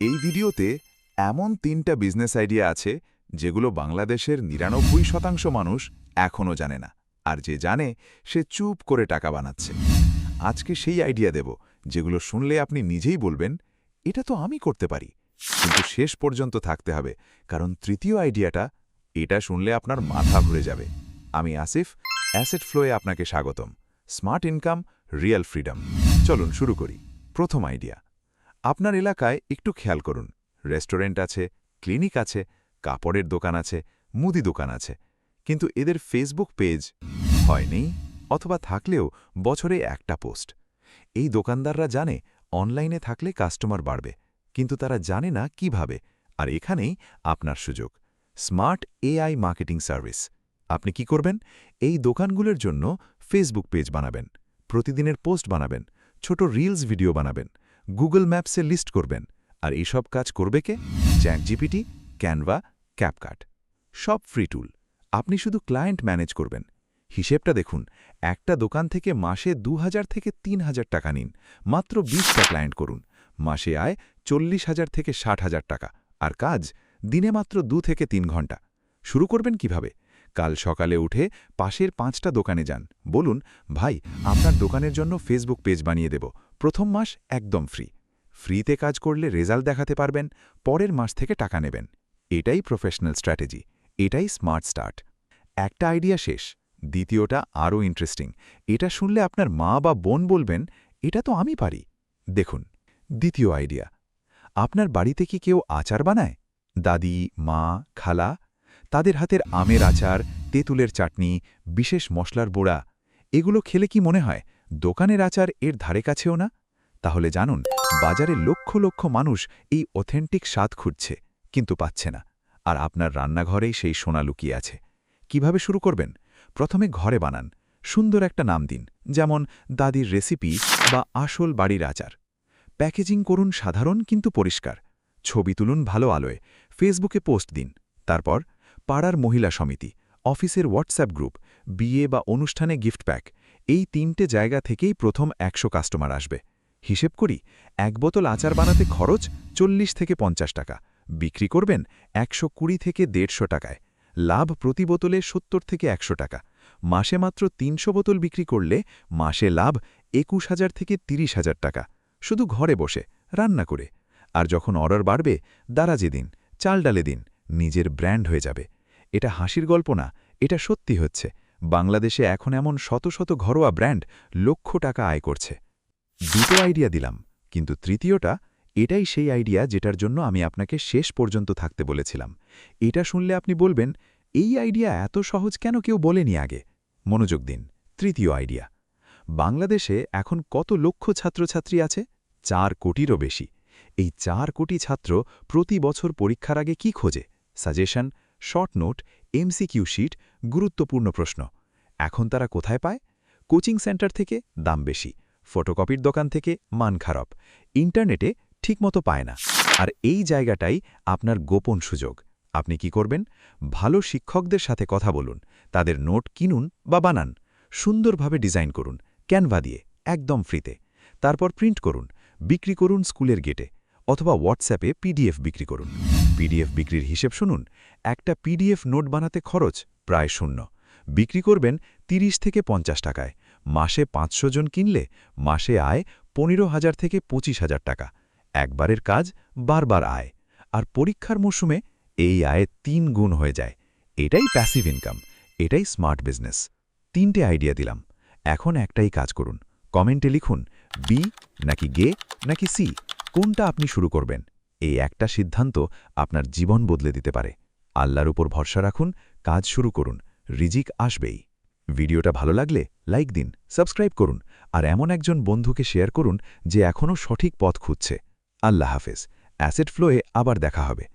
এই ভিডিওতে এমন ৩টা বিজনেস আইডিয়া আছে যেগুলো বাংলাদেশের ৯৯% মানুষ এখনও জানে না, আর যে জানে সে চুপ করে টাকা বানাচ্ছে। আজকে সেই আইডিয়া দেব যেগুলো শুনলে আপনি নিজেই বলবেন, এটা তো আমি করতে পারি। কিন্তু শেষ পর্যন্ত থাকতে হবে, কারণ তৃতীয় আইডিয়াটা, এটা শুনলে আপনার মাথা ঘুরে যাবে। আমি আসিফ, অ্যাসেট ফ্লোয়ে আপনাকে স্বাগতম। Smart income, real freedom. চলুন শুরু করি। প্রথম আইডিয়া। আপনার এলাকায় একটু খেয়াল করুন, রেস্টুরেন্ট আছে, ক্লিনিক আছে, কাপড়ের দোকান আছে, মুদি দোকান আছে, কিন্তু এদের ফেসবুক পেজ হয়নি, অথবা থাকলেও বছরে একটা পোস্ট। এই দোকানদাররা জানে অনলাইনে থাকলে কাস্টমার বাড়বে, কিন্তু তারা জানে না কিভাবে। আর এখানেই আপনার সুযোগ। Smart AI marketing service. আপনি কি করবেন? এই দোকানগুলোর জন্য ফেসবুক পেজ বানাবেন, প্রতিদিনের পোস্ট বানাবেন, ছোট রিলস ভিডিও বানাবেন, গুগল ম্যাপসে লিস্ট করবেন। আর এইসব কাজ করবে কে? ChatGPT, Canva, CapCut. সব ফ্রি টুল। আপনি শুধু ক্লায়েন্ট ম্যানেজ করবেন। হিসেবটা দেখুন, একটা দোকান থেকে মাসে ২,০০০ থেকে ৩,০০০ টাকা নিন, মাত্র ২০টা ক্লায়েন্ট করুন, মাসে আয় ৪০,০০০ থেকে ৬০,০০০ টাকা। আর কাজ দিনে মাত্র ২ থেকে ৩ ঘন্টা। শুরু করবেন কিভাবে? কাল সকালে উঠে পাশের ৫টা দোকানে যান, বলুন, ভাই, আপনার দোকানের জন্য ফেসবুক পেজ বানিয়ে দেব, প্রথম মাস একদম ফ্রি। ফ্রিতে কাজ করলে রেজাল্ট দেখাতে পারবেন, পরের মাস থেকে টাকা নেবেন। এটাই প্রফেশনাল স্ট্র্যাটেজি, এটাই স্মার্ট স্টার্ট। একটা আইডিয়া শেষ, দ্বিতীয়টা আরও ইন্টারেস্টিং। এটা শুনলে আপনার মা বা বোন বলবেন, এটা তো আমি পারি। দেখুন, দ্বিতীয় আইডিয়া। আপনার বাড়িতে কি কেউ আচার বানায়? দাদি, মা, খালা? তাদের হাতের আমের আচার, তেঁতুলের চাটনি, বিশেষ মশলার বোড়া, এগুলো খেলে কি মনে হয় দোকানের আচার এর ধারে কাছেও না? তাহলে জানুন, বাজারে লক্ষ লক্ষ মানুষ এই অথেন্টিক স্বাদ খুঁজছে, কিন্তু পাচ্ছে না। আর আপনার রান্নাঘরেই সেই সোনা লুকিয়ে আছে। কিভাবে শুরু করবেন? প্রথমে ঘরে বানান, সুন্দর একটা নাম দিন, যেমন দাদির রেসিপি বা আসল বাড়ির আচার। প্যাকেজিং করুন সাধারণ কিন্তু পরিষ্কার। ছবি তুলুন ভালো আলোয়, ফেসবুকে পোস্ট দিন। তারপর পাড়ার মহিলা সমিতি, অফিসের হোয়াটসঅ্যাপ গ্রুপ, বিয়ে বা অনুষ্ঠানে গিফট প্যাক, এই ৩টে জায়গা থেকেই প্রথম ১০০ কাস্টমার আসবে। হিসেব করি, ১ বোতল আচার বানাতে খরচ ৪০ থেকে ৫০ টাকা, বিক্রি করবেন ১২০ থেকে ১৫০ টাকায়। লাভ প্রতি বোতলে ৭০ থেকে ১০০ টাকা। মাসে মাত্র ৩০০ বোতল বিক্রি করলে মাসে লাভ ২১,০০০ থেকে ৩০,০০০ টাকা, শুধু ঘরে বসে, রান্না করে। আর যখন অর্ডার বাড়বে, দারাজে দিন, চাল ডালে দিন, নিজের ব্র্যান্ড হয়ে যাবে। এটা হাসির গল্প না, এটা সত্যি হচ্ছে। বাংলাদেশে এখন এমন শত শত ঘরোয়া ব্র্যান্ড লক্ষ টাকা আয় করছে। দুটো আইডিয়া দিলাম, কিন্তু তৃতীয়টা, এটাই সেই আইডিয়া যেটার জন্য আমি আপনাকে শেষ পর্যন্ত থাকতে বলেছিলাম। এটা শুনলে আপনি বলবেন, এই আইডিয়া এত সহজ কেন কেউ বলেনি আগে? মনোযোগ দিন। তৃতীয় আইডিয়া। বাংলাদেশে এখন কত লক্ষ ছাত্রছাত্রী আছে? ৪ কোটিরও বেশি। এই ৪ কোটি ছাত্র প্রতি বছর পরীক্ষার আগে কি খোঁজে? Suggestion, short note, MCQ sheet, গুরুত্বপূর্ণ প্রশ্ন। এখন তারা কোথায় পায়? কোচিং সেন্টার থেকে দাম বেশি, ফটোকপির দোকান থেকে মান খারাপ, ইন্টারনেটে ঠিকমতো পায় না। আর এই জায়গাটাই আপনার গোপন সুযোগ। আপনি কি করবেন? ভালো শিক্ষকদের সাথে কথা বলুন, তাদের নোট কিনুন বা বানান, সুন্দরভাবে ডিজাইন করুন, ক্যানভা দিয়ে, একদম ফ্রিতে। তারপর প্রিন্ট করুন, বিক্রি করুন স্কুলের গেটে, অথবা হোয়াটসঅ্যাপে পিডিএফ বিক্রি করুন। পিডিএফ বিক্রির হিসেব শুনুন, একটা পিডিএফ নোট বানাতে খরচ প্রায় 0। বিক্রি করবেন ৩০ থেকে ৫০ টাকায়। মাসে ৫০০ জন কিনলে মাসে আয় ১৫,০০০ থেকে ২৫,০০০ টাকা। একবারের কাজ, বারবার আয়। আর পরীক্ষার মৌসুমে এই আয় ৩ গুণ হয়ে যায়। এটাই প্যাসিভ ইনকাম, এটাই স্মার্ট বিজনেস। ৩টে আইডিয়া দিলাম, এখন একটাই কাজ করুন। কমেন্টে লিখুন, বি নাকি গে নাকি সি, কোনটা আপনি শুরু করবেন। এই একটা সিদ্ধান্ত আপনার জীবন বদলে দিতে পারে। আল্লাহর উপর ভরসা রাখুন, কাজ শুরু করুন, রিজিক আসবেই। ভিডিওটা ভালো লাগলে লাইক দিন, সাবস্ক্রাইব করুন, আর এমন একজন বন্ধুকে শেয়ার করুন যে এখনও সঠিক পথ খুঁজছে। আল্লাহ হাফেজ। অ্যাসেট ফ্লোয়ে আবার দেখা হবে।